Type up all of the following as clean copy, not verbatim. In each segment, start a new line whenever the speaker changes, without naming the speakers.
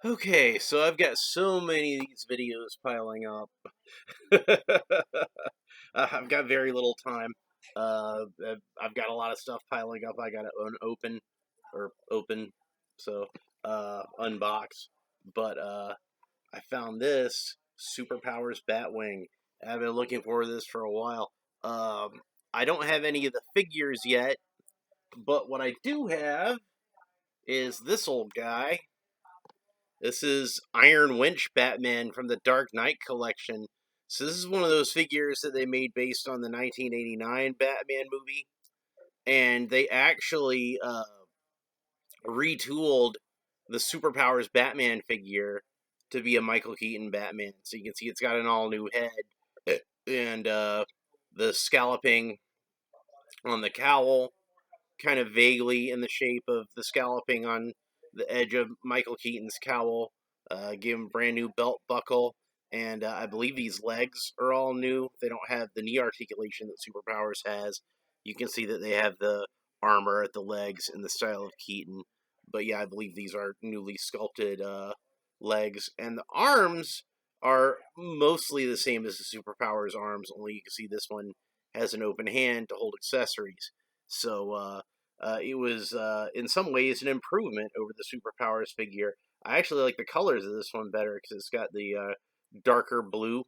Okay, so I've got so many of these videos piling up. I've got very little time. I've got a lot of stuff piling up. I got to unopen or open, so unbox. But I found this Superpowers Batwing. I've been looking for this for a while. I don't have any of the figures yet, but what I do have is this old guy. This is Iron Winch Batman from the Dark Knight collection. So this is one of those figures that they made based on the 1989 Batman movie, and they actually retooled the Superpowers Batman figure to be a Michael Keaton Batman. So you can see it's got an all new head and the scalloping on the cowl, kind of vaguely in the shape of the scalloping on the edge of Michael Keaton's cowl. Give him a brand new belt buckle, and I believe these legs are all new. They don't have the knee articulation that Superpowers has. You can see that they have the armor at the legs in the style of Keaton. But yeah, I believe these are newly sculpted legs, and the arms are mostly the same as the Superpowers arms. Only you can see this one has an open hand to hold accessories. So it was, in some ways, an improvement over the Superpowers figure. I actually like the colors of this one better because it's got the darker blue.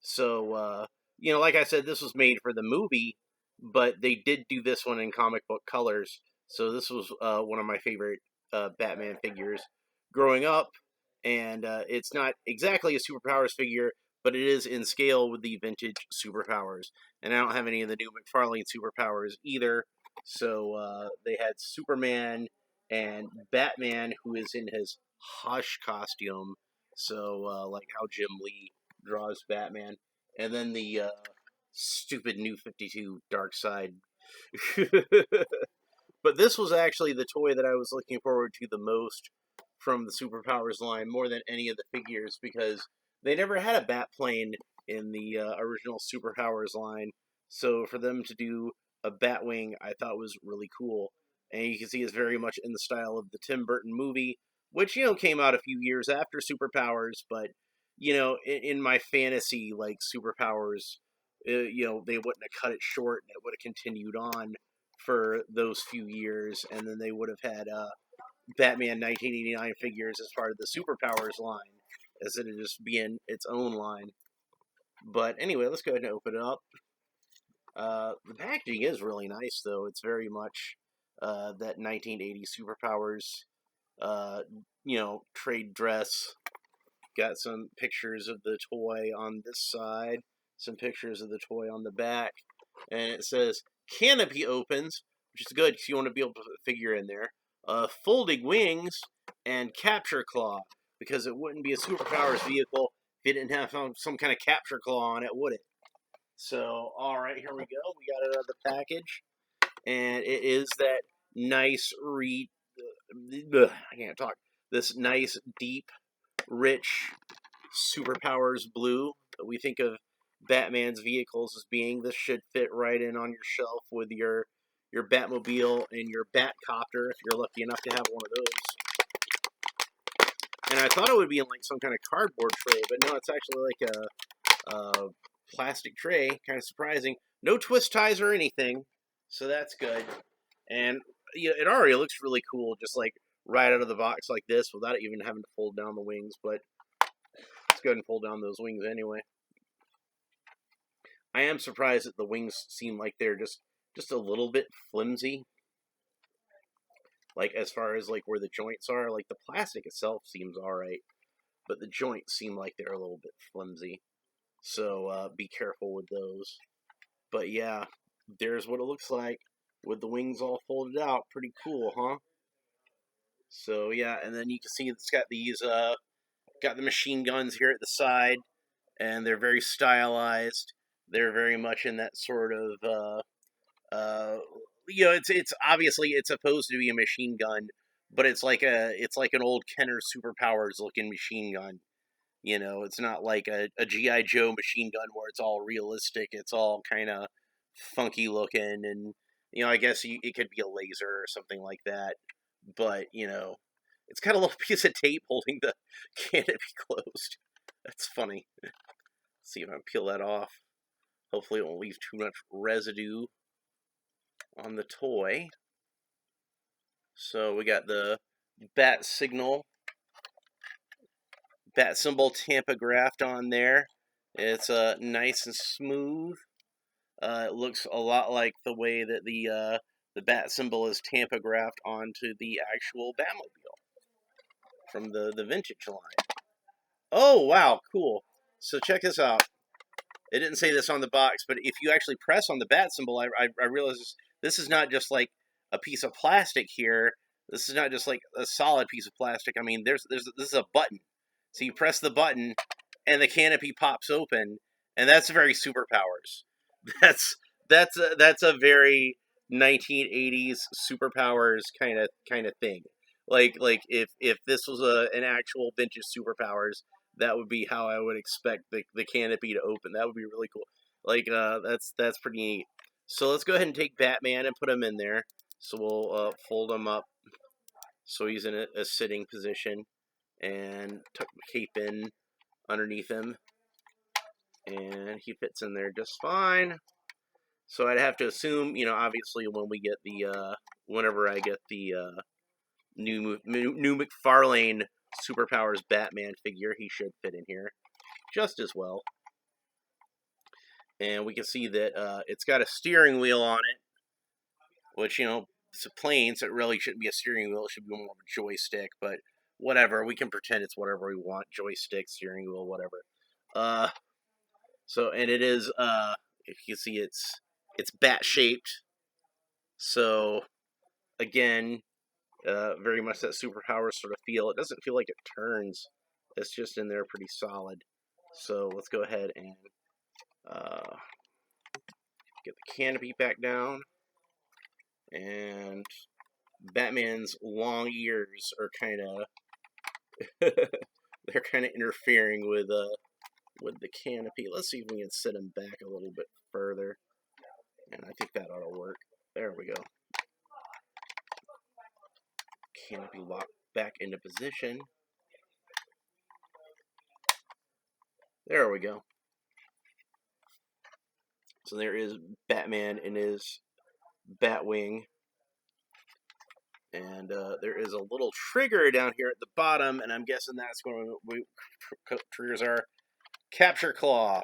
So, like I said, this was made for the movie, but they did do this one in comic book colors. So this was one of my favorite Batman figures growing up. And it's not exactly a Superpowers figure, but it is in scale with the vintage Superpowers. And I don't have any of the new Mcfarlane Superpowers either. So they had Superman and Batman, who is in his Hush costume. So like how Jim Lee draws Batman, and then the stupid New 52 Dark Side. But this was actually the toy that I was looking forward to the most from the Superpowers line, more than any of the figures, because they never had a Batplane in the original Superpowers line. So for them to do a Batwing, I thought was really cool. And you can see it's very much in the style of the Tim Burton movie, which, came out a few years after Superpowers, but, in my fantasy, like, Superpowers, they wouldn't have cut it short and it would have continued on for those few years, and then they would have had Batman 1989 figures as part of the Superpowers line, as it just being its own line. But anyway, let's go ahead and open it up. The packaging is really nice, though. It's very much that 1980 Superpowers, trade dress. Got some pictures of the toy on this side, some pictures of the toy on the back, and it says canopy opens, which is good because you want to be able to put a figure in there. Folding wings and capture claw, because it wouldn't be a Superpowers vehicle if it didn't have some kind of capture claw on it, would it? So, all right, here we go. We got it out of the package, and it is that nice I can't talk. This nice, deep, rich Superpowers blue that we think of Batman's vehicles as being. This should fit right in on your shelf with your Batmobile and your Batcopter if you're lucky enough to have one of those. And I thought it would be in like some kind of cardboard tray, but no, it's actually like a plastic tray. Kind of surprising. No twist ties or anything, so that's good. And it already looks really cool, just like right out of the box like this, without even having to fold down the wings. But let's go ahead and pull down those wings anyway. I am surprised that the wings seem like they're just a little bit flimsy. Like as far as like where the joints are, like the plastic itself seems alright, but the joints seem like they're a little bit flimsy. So be careful with those. But yeah, there's what it looks like with the wings all folded out. Pretty cool, huh? So yeah, and then you can see it's got these got the machine guns here at the side, and they're very stylized. They're very much in that sort of uh, it's obviously it's supposed to be a machine gun, but it's like an old Kenner Superpowers looking machine gun. It's not like a GI Joe machine gun where it's all realistic. It's all kind of funky looking, and I guess it could be a laser or something like that. But It's got a little piece of tape holding the canopy closed. That's funny. Let's see if I can peel that off. Hopefully it won't leave too much residue on the toy. So we got the bat symbol tampographed on there. It's nice and smooth. It looks a lot like the way that the bat symbol is tampographed onto the actual Batmobile from the vintage line. Oh, wow, cool. So check this out. It didn't say this on the box, but if you actually press on the bat symbol, I realize this is not just like a piece of plastic here. This is not just like a solid piece of plastic. I mean, this is a button. So you press the button, and the canopy pops open, and that's very superpowers. That's that's a very 1980s superpowers kind of thing. Like if this was an actual vintage superpowers, that would be how I would expect the canopy to open. That would be really cool. Like that's pretty neat. So let's go ahead and take Batman and put him in there. So we'll fold him up so he's in a sitting position, and tuck the cape in underneath him, and he fits in there just fine. So I'd have to assume, obviously when we get whenever I get the new Mcfarlane Superpowers Batman figure, he should fit in here just as well. And we can see that it's got a steering wheel on it, which, it's a plane, so it really shouldn't be a steering wheel. It should be more of a joystick, but whatever. We can pretend it's whatever we want. Joystick, steering wheel, whatever. And it is, if you see, it's bat-shaped. So, again, very much that superpower sort of feel. It doesn't feel like it turns. It's just in there pretty solid. So let's go ahead and get the canopy back down. And Batman's long ears are kind of they're kind of interfering with the canopy. Let's see if we can set him back a little bit further. And I think that ought to work. There we go. Canopy locked back into position. There we go. So there is Batman in his Batwing. And there is a little trigger down here at the bottom, and I'm guessing that's going to triggers our capture claw.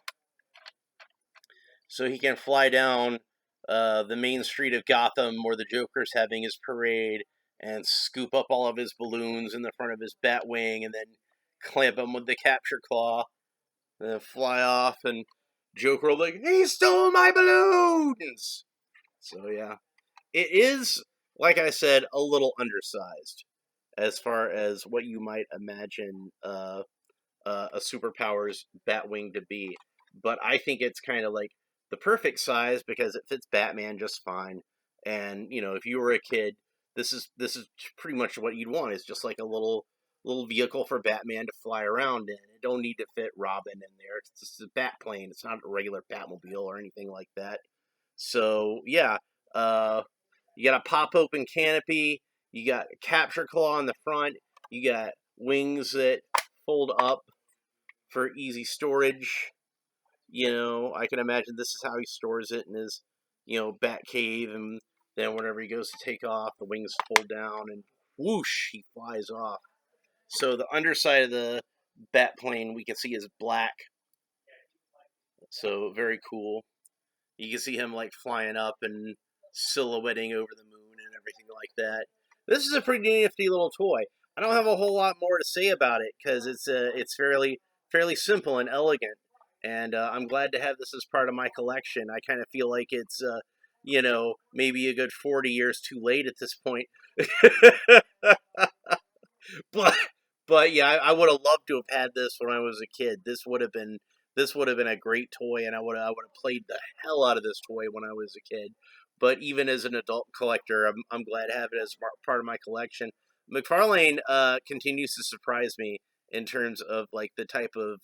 So he can fly down the main street of Gotham where the Joker's having his parade and scoop up all of his balloons in the front of his Batwing and then clamp them with the capture claw and then fly off, and Joker will be like, he stole my balloons! So yeah, it is, like I said, a little undersized as far as what you might imagine a superpowers Batwing to be. But I think it's kind of like the perfect size because it fits Batman just fine. And if you were a kid, this is pretty much what you'd want. It's just like a little vehicle for Batman to fly around in. It don't need to fit Robin in there. It's just a bat plane. It's not a regular Batmobile or anything like that. So yeah, you got a pop open canopy. You got a capture claw on the front. You got wings that fold up for easy storage. I can imagine this is how he stores it in his, bat cave, and then whenever he goes to take off, the wings fold down and whoosh, he flies off. So the underside of the bat plane we can see is black. So very cool. You can see him like flying up and silhouetting over the moon and everything like that. This is a pretty nifty little toy. I don't have a whole lot more to say about it because it's fairly simple and elegant, and I'm glad to have this as part of my collection. I kind of feel like it's maybe a good 40 years too late at this point. but yeah, I would have loved to have had this when I was a kid. This would have been a great toy, and I would have played the hell out of this toy when I was a kid. But even as an adult collector, I'm glad to have it as part of my collection. Mcfarlane continues to surprise me in terms of like the type of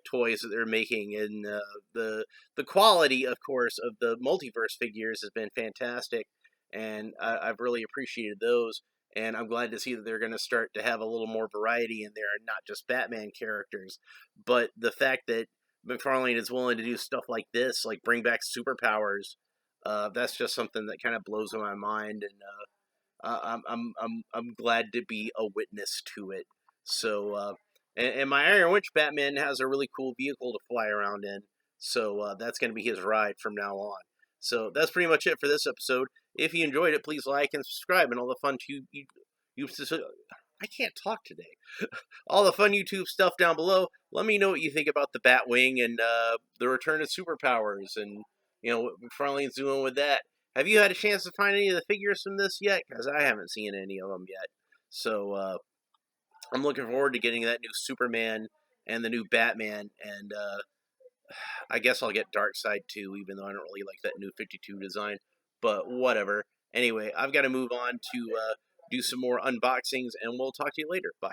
toys that they're making, and the quality, of course, of the multiverse figures has been fantastic, and I've really appreciated those. and I'm glad to see that they're going to start to have a little more variety in there and not just Batman characters. But the fact that McFarlane is willing to do stuff like this, like bring back superpowers, that's just something that kind of blows my mind, and I'm glad to be a witness to it. So, and my Iron Witch Batman has a really cool vehicle to fly around in. So that's going to be his ride from now on. So that's pretty much it for this episode. If you enjoyed it, please like and subscribe, and all the fun you I can't talk today. All the fun YouTube stuff down below. Let me know what you think about the Batwing and the return of superpowers, and what McFarlane's doing with that. Have you had a chance to find any of the figures from this yet? Because I haven't seen any of them yet. So I'm looking forward to getting that new Superman and the new Batman, and I guess I'll get Darkseid too, even though I don't really like that new 52 design. But whatever. Anyway, I've got to move on to do some more unboxings, and we'll talk to you later. Bye.